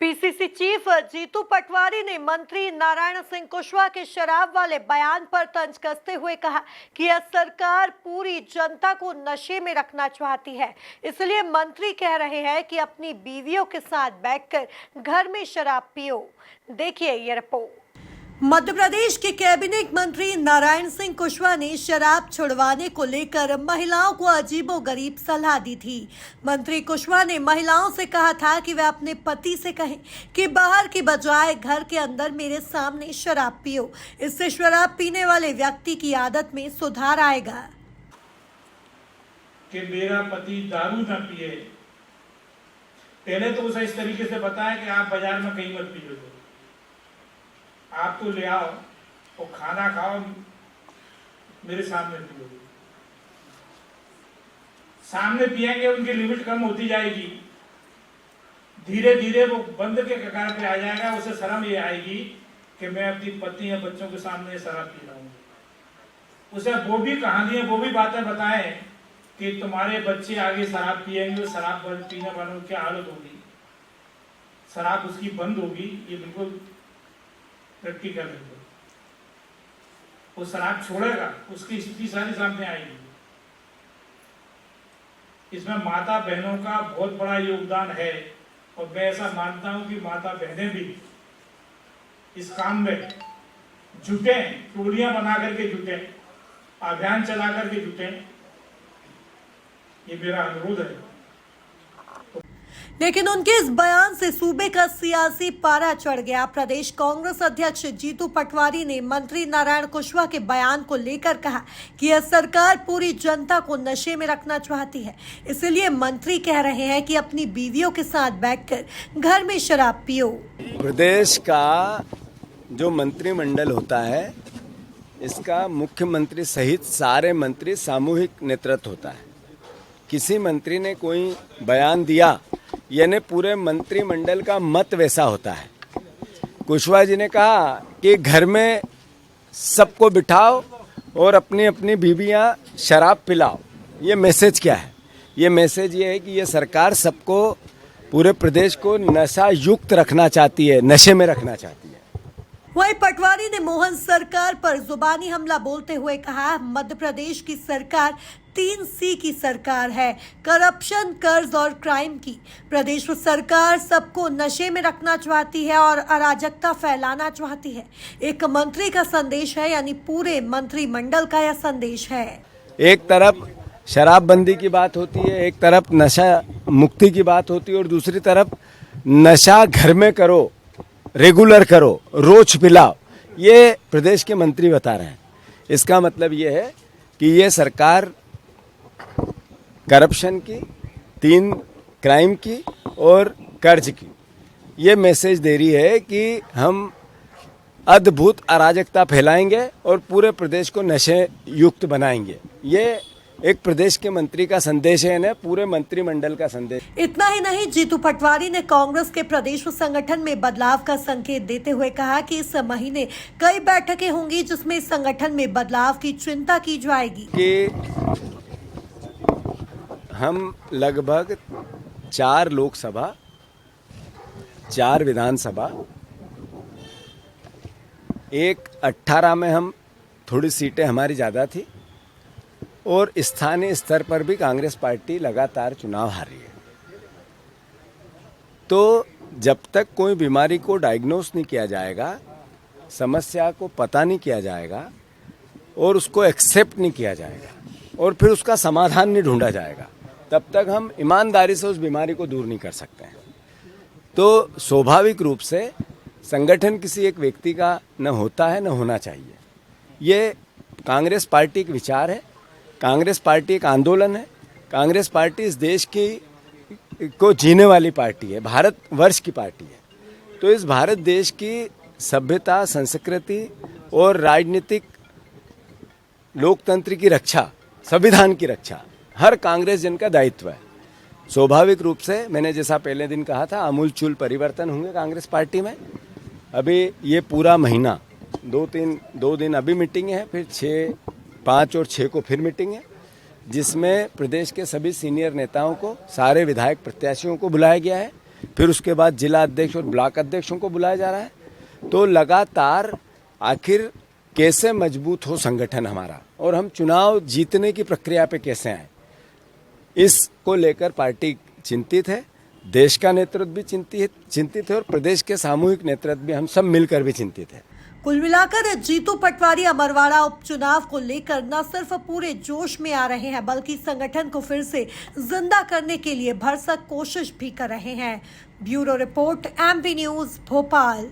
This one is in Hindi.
पीसीसी चीफ जीतू पटवारी ने मंत्री नारायण सिंह कुशवाहा के शराब वाले बयान पर तंज कसते हुए कहा कि यह सरकार पूरी जनता को नशे में रखना चाहती है। इसलिए मंत्री कह रहे हैं कि अपनी बीवियों के साथ बैठकर घर में शराब पियो। देखिए ये रिपोर्ट। मध्य प्रदेश के कैबिनेट मंत्री नारायण सिंह कुशवाहा ने शराब छुड़वाने को लेकर महिलाओं को अजीबोगरीब सलाह दी थी। मंत्री कुशवाहा ने महिलाओं से कहा था कि वे अपने पति से कहें कि बाहर की बजाय घर के अंदर मेरे सामने शराब पियो। इससे शराब पीने वाले व्यक्ति की आदत में सुधार आएगा। कि मेरा पति दारू न पिए, पहले तो उसे इस तरीके से बताया कि आप बाजार में कहीं मत पियो, आप तो ले आओ और खाना खाओ, मेरे सामने पियो। सामने पिएंगे उनकी लिमिट कम होती जाएगी, धीरे धीरे वो बंद के कगार पे आ जाएगा। उसे शर्म ये आएगी कि मैं अपनी पत्नी या बच्चों के सामने शराब पी रहा हूँ। उसे वो भी कहानियां, वो भी बातें बताएं कि तुम्हारे बच्चे आगे शराब पिएंगे, शराब पीने वालों की क्या हालत होगी, शराब उसकी बंद होगी। ये बिल्कुल प्रैक्टिकल है। वो शराब छोड़ेगा, उसकी स्थिति सारी सामने आएगी। इसमें माता बहनों का बहुत बड़ा योगदान है और मैं ऐसा मानता हूं कि माता बहनें भी इस काम में जुटे, टोलियां बना करके जुटे, अभियान चला करके जुटे। ये मेरा अनुरोध है। लेकिन उनके इस बयान से सूबे का सियासी पारा चढ़ गया। प्रदेश कांग्रेस अध्यक्ष जीतू पटवारी ने मंत्री नारायण कुशवाहा के बयान को लेकर कहा कि यह सरकार पूरी जनता को नशे में रखना चाहती है। इसलिए मंत्री कह रहे हैं कि अपनी बीवियों के साथ बैठकर घर में शराब पियो। प्रदेश का जो मंत्रिमंडल होता है, इसका मुख्यमंत्री सहित सारे मंत्री सामूहिक नेतृत्व होता है। किसी मंत्री ने कोई बयान दिया, यानी पूरे मंत्रिमंडल का मत वैसा होता है। कुशवाहा जी ने कहा कि घर में सबको बिठाओ और अपनी अपनी बीवियां शराब पिलाओ। ये मैसेज क्या है? ये मैसेज ये है कि ये सरकार सबको, पूरे प्रदेश को नशा युक्त रखना चाहती है, नशे में रखना चाहती है। वहीं पटवारी ने मोहन सरकार पर जुबानी हमला बोलते हुए कहा, मध्य प्रदेश की सरकार 3C की सरकार है, करप्शन, कर्ज और क्राइम की। प्रदेश सरकार सबको नशे में रखना चाहती है और अराजकता फैलाना चाहती है। एक मंत्री का संदेश है, यानी पूरे मंत्रिमंडल का यह संदेश है। एक तरफ शराबबंदी की बात होती है, एक तरफ नशा मुक्ति की बात होती है और दूसरी तरफ नशा घर में करो, रेगुलर करो, रोज पिलाओ। ये प्रदेश के मंत्री बता रहे हैं। इसका मतलब ये है कि ये सरकार करप्शन की, 3 क्राइम की और कर्ज की ये मैसेज दे रही है कि हम अद्भुत अराजकता फैलाएंगे और पूरे प्रदेश को नशे युक्त बनाएंगे। ये एक प्रदेश के मंत्री का संदेश है, ना पूरे मंत्रिमंडल का संदेश। इतना ही नहीं, जीतू पटवारी ने कांग्रेस के प्रदेश संगठन में बदलाव का संकेत देते हुए कहा कि इस महीने कई बैठकें होंगी जिसमें इस संगठन में बदलाव की चिंता की जाएगी। कि हम लगभग 4 लोकसभा, 4 विधानसभा, 18 में हम थोड़ी सीटें हमारी ज़्यादा थी और स्थानीय स्तर पर भी कांग्रेस पार्टी लगातार चुनाव हार रही है। तो जब तक कोई बीमारी को डायग्नोस नहीं किया जाएगा, समस्या को पता नहीं किया जाएगा और उसको एक्सेप्ट नहीं किया जाएगा और फिर उसका समाधान नहीं ढूंढा जाएगा, तब तक हम ईमानदारी से उस बीमारी को दूर नहीं कर सकते हैं। तो स्वाभाविक रूप से संगठन किसी एक व्यक्ति का न होता है न होना चाहिए। ये कांग्रेस पार्टी के विचार है। कांग्रेस पार्टी एक आंदोलन है। कांग्रेस पार्टी इस देश की को जीने वाली पार्टी है, भारत वर्ष की पार्टी है। तो इस भारत देश की सभ्यता, संस्कृति और राजनीतिक लोकतंत्र की रक्षा, संविधान की रक्षा हर कांग्रेस जन का दायित्व है। स्वाभाविक रूप से मैंने जैसा पहले दिन कहा था, आमूलचूल परिवर्तन होंगे कांग्रेस पार्टी में। अभी ये पूरा महीना 2 दिन अभी मीटिंग है, फिर 6, 5 और 6 को फिर मीटिंग है, जिसमें प्रदेश के सभी सीनियर नेताओं को, सारे विधायक प्रत्याशियों को बुलाया गया है फिर उसके बाद जिला अध्यक्ष और ब्लॉक अध्यक्षों को बुलाया जा रहा है। तो लगातार आखिर कैसे मजबूत हो संगठन हमारा और हम चुनाव जीतने की प्रक्रिया पे कैसे आए, इसको लेकर पार्टी चिंतित है, देश का नेतृत्व भी चिंतित है और प्रदेश के सामूहिक नेतृत्व भी, हम सब मिलकर भी चिंतित है। कुल मिलाकर जीतू पटवारी अमरवाड़ा उपचुनाव को लेकर न सिर्फ पूरे जोश में आ रहे हैं, बल्कि संगठन को फिर से जिंदा करने के लिए भरसक कोशिश भी कर रहे हैं। Bureau report, MP news, Bhopal.